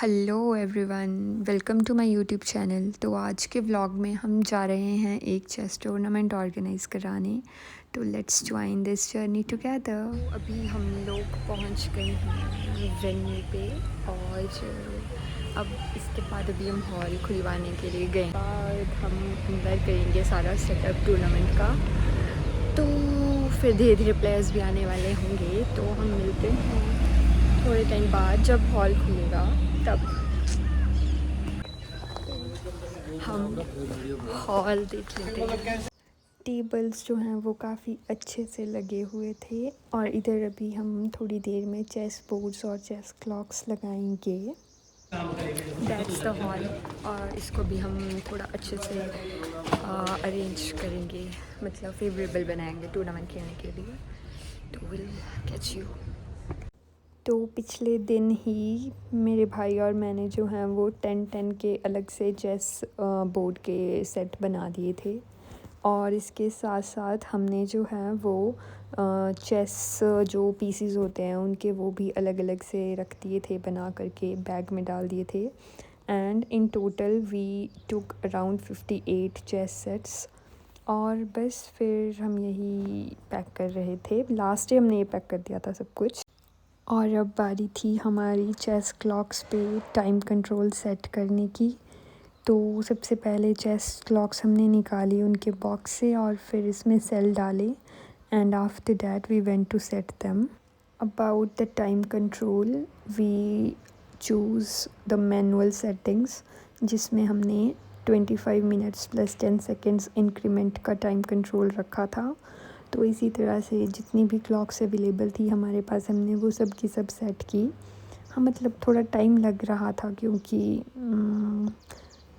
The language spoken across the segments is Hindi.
Hello everyone, welcome to my YouTube channel. तो आज के व्लॉग में हम जा रहे हैं एक चेस टूर्नामेंट ऑर्गेनाइज़ कराने। तो let's join this journey together. अभी हम लोग पहुंच गए हैं वेन्यू पे और अब इसके बाद अभी हम हॉल खुलवाने के लिए गए। बाद हम अंदर करेंगे सारा सेटअप टूर्नामेंट का। तो फिर धीरे धीरे प्लेयर्स भी आने वाले होंगे, तो हम मिलते हैं थोड़े टाइम बाद जब हॉल खुलेगा। तब हम हॉल देख लेते हैं। टेबल्स जो हैं वो काफ़ी अच्छे से लगे हुए थे और इधर अभी हम थोड़ी देर में चेस बोर्ड्स और चेस क्लॉक्स लगाएंगे। दैट्स द हॉल और इसको भी हम थोड़ा अच्छे से अरेंज करेंगे, मतलब फेवरेबल बनाएंगे टूर्नामेंट खेलने के लिए। तो विल कैच यू। तो पिछले दिन ही मेरे भाई और मैंने जो हैं वो 10-10 के अलग से चेस बोर्ड के सेट बना दिए थे और इसके साथ साथ हमने जो है वो चेस जो पीसीज होते हैं उनके वो भी अलग अलग से रख दिए थे, बना करके बैग में डाल दिए थे। And in total we took around 58 chess sets. और बस फिर हम यही पैक कर रहे थे। लास्ट डे हमने ये पैक कर दिया था सब कुछ। और अब बारी थी हमारी चेस क्लॉक्स पे टाइम कंट्रोल सेट करने की। तो सबसे पहले चेस क्लॉक्स हमने निकाली उनके बॉक्स से और फिर इसमें सेल डाले and after that we went to set them. About the time control we choose the manual settings, जिसमें हमने 25 मिनट्स प्लस 10 सेकेंड्स इंक्रीमेंट का टाइम कंट्रोल रखा था। तो इसी तरह से जितनी भी क्लॉक्स अवेलेबल थी हमारे पास, हमने वो सब की सब सेट की। हाँ, मतलब थोड़ा टाइम लग रहा था क्योंकि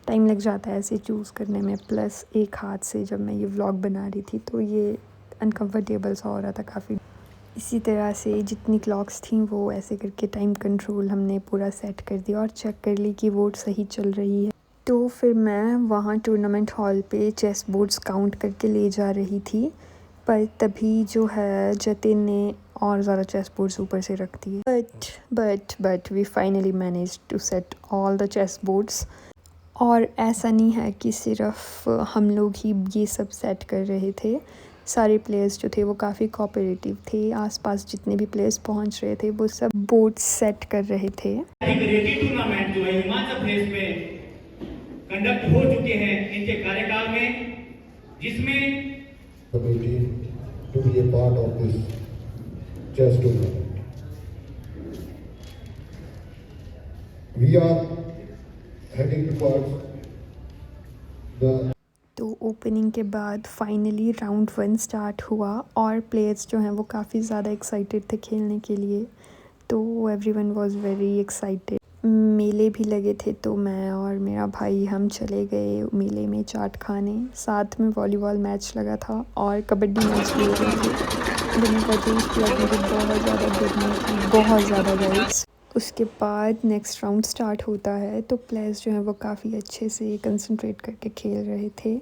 टाइम लग जाता है ऐसे चूज़ करने में, प्लस एक हाथ से जब मैं ये व्लॉग बना रही थी तो ये अनकम्फर्टेबल सा हो रहा था काफ़ी। इसी तरह से जितनी क्लॉक्स थी वो ऐसे करके टाइम कंट्रोल हमने पूरा सेट कर दिया और चेक कर ली कि वो सही चल रही है। तो फिर मैं वहाँ टूर्नामेंट हॉल पे चेस बोर्ड्स काउंट करके ले जा रही थी, पर तभी जो है जतिन ने और ज़्यादा चेस बोर्ड्स ऊपर से रख दिए। But we finally manage to set all the chess boards. और ऐसा नहीं है कि सिर्फ हम लोग ही ये सब सेट कर रहे थे, सारे प्लेयर्स जो थे वो काफ़ी कोऑपरेटिव थे। आसपास जितने भी प्लेयर्स पहुंच रहे थे वो सब बोर्ड्स सेट कर रहे थे। टूर्नामेंट जो है हिमाचल प्रदेश में कंडक्ट हो चुके हैं इनके कार्यकाल में, जिसमें committee to be a part of this chess tournament. We are heading towards the तो ओपनिंग के बाद फाइनली राउंड 1 स्टार्ट हुआ और प्लेयर्स जो हैं वो काफ़ी ज़्यादा एक्साइटेड थे खेलने के लिए। तो एवरीवन वाज वेरी एक्साइटेड। मेले भी लगे थे तो मैं और मेरा भाई हम चले गए मेले में चाट खाने। साथ में वॉलीबॉल मैच लगा था और कबड्डी मैच भी लगे थे। दिन का जूस पिया क्योंकि बहुत ज़्यादा गर्मी थी, बहुत ज़्यादा गाइस। उसके बाद नेक्स्ट राउंड स्टार्ट होता है तो प्लेयर्स जो हैं वो काफ़ी अच्छे से कंसंट्रेट करके खेल रहे थे।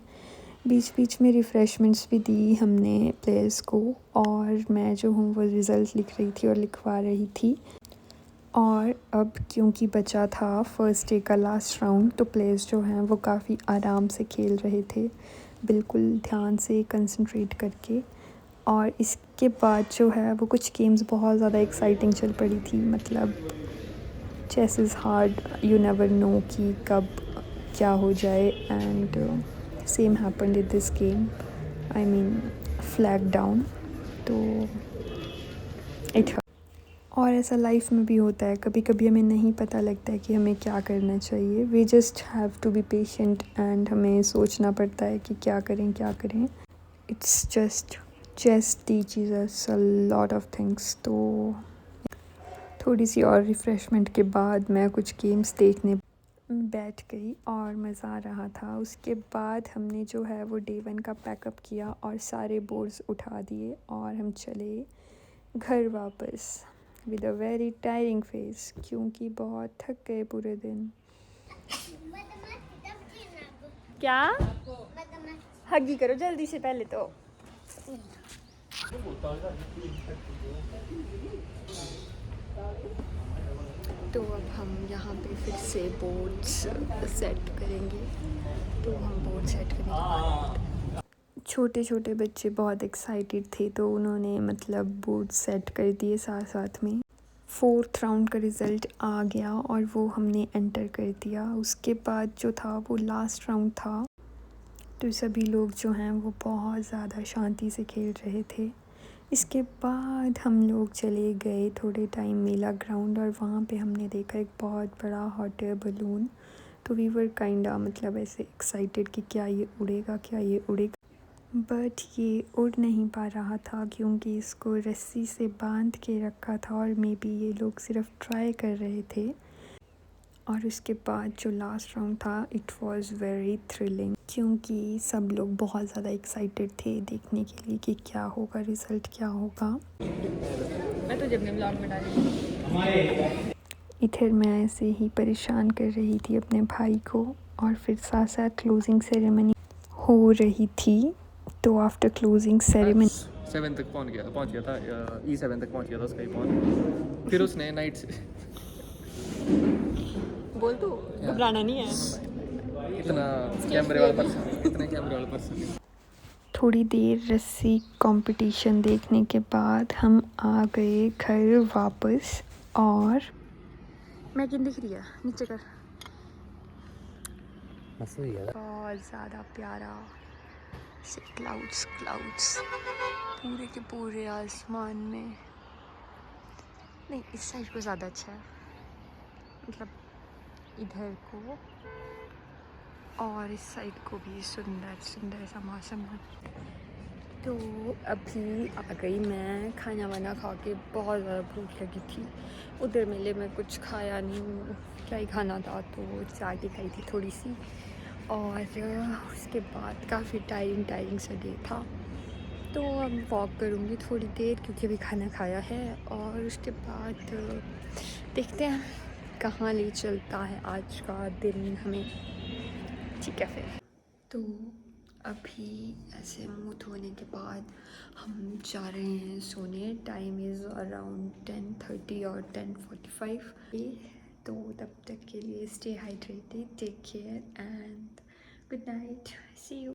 बीच बीच में रिफ़्रेशमेंट्स भी दी हमने प्लेयर्स को और मैं जो हूँ वो रिज़ल्ट लिख रही थी और लिखवा रही थी। और अब क्योंकि बचा था फर्स्ट डे का लास्ट राउंड तो प्लेयर्स जो हैं वो काफ़ी आराम से खेल रहे थे, बिल्कुल ध्यान से कंसंट्रेट करके। और इसके बाद जो है वो कुछ गेम्स बहुत ज़्यादा एक्साइटिंग चल पड़ी थी। मतलब chess is hard, you never know कि कब क्या हो जाए। And same happened in this game, I mean flag down. तो इट और ऐसा लाइफ में भी होता है, कभी कभी हमें नहीं पता लगता है कि हमें क्या करना चाहिए। We just have to be patient and हमें सोचना पड़ता है कि क्या करें क्या करें। It's just chess teaches us a lot of things. तो थोड़ी सी और रिफ़्रेशमेंट के बाद मैं कुछ गेम्स देखने बैठ गई और मज़ा आ रहा था। उसके बाद हमने जो है वो डे 1 का पैकअप किया और सारे बोर्ड्स उठा दिए और हम चले घर वापस with a very tiring face, क्योंकि बहुत थक गए पूरे दिन। क्या हगी करो जल्दी से पहले तो। तो अब हम यहाँ पे फिर से बोर्ड्स सेट करेंगे। तो हम बोर्ड सेट करने के बाद छोटे छोटे बच्चे बहुत एक्साइटेड थे, तो उन्होंने मतलब बोर्ड सेट कर दिए साथ साथ में। 4th राउंड का रिज़ल्ट आ गया और वो हमने एंटर कर दिया। उसके बाद जो था वो लास्ट राउंड था, तो सभी लोग जो हैं वो बहुत ज़्यादा शांति से खेल रहे थे। इसके बाद हम लोग चले गए थोड़े टाइम मेला ग्राउंड, और वहाँ पे हमने देखा एक बहुत बड़ा हॉट एयर बलून। तो वी वर काइंडा मतलब ऐसे एक्साइटेड कि क्या ये उड़ेगा, क्या ये उड़ेगा, बट ये उड़ नहीं पा रहा था क्योंकि इसको रस्सी से बांध के रखा था, और मे बी ये लोग सिर्फ ट्राई कर रहे थे। और उसके बाद जो लास्ट राउंड था इट वाज वेरी थ्रिलिंग, क्योंकि सब लोग बहुत ज़्यादा एक्साइटेड थे देखने के लिए कि क्या होगा, रिज़ल्ट क्या होगा। मैं तो जब ब्लॉग में डाली इधर मैं ऐसे ही परेशान कर रही थी अपने भाई को, और फिर साथ साथ क्लोजिंग सेरेमनी हो रही थी। तो आफ्टर क्लोजिंग सेरेमनी 7 तक पहुंच गया था E7 तक पहुंच गया था उसका पहुंच। फिर उसने नाइट से बोल दो, घबराना नहीं है। इतना कैमरे वाला पर्सन थोड़ी देर रस्सी कंपटीशन देखने के बाद हम आ गए घर वापस। और मैं किन दिख रही है नीचे कर, बहुत ज़्यादा प्यारा से क्लाउड्स पूरे के पूरे आसमान में। नहीं, इस साइड को ज़्यादा अच्छा है, मतलब इधर को, और इस साइड को भी सुंदर सा मौसम है। तो अभी आ गई मैं खाना वाना खा के, बहुत ज़्यादा भूख लगी थी। उधर मेले में कुछ खाया नहीं, क्या ही खाना था, तो चाट ही खाई थी थोड़ी सी। और उसके बाद काफ़ी टायरिंग सा डे था। तो अब वॉक करूँगी थोड़ी देर क्योंकि अभी खाना खाया है, और उसके बाद देखते हैं कहाँ ले चलता है आज का दिन हमें। ठीक है फिर। तो अभी ऐसे मुँह धोने के बाद हम जा रहे हैं सोने। टाइम इज़ अराउंड 10:30 और 10:45। तो तब तक के लिए stay hydrated, take care and good night, see you.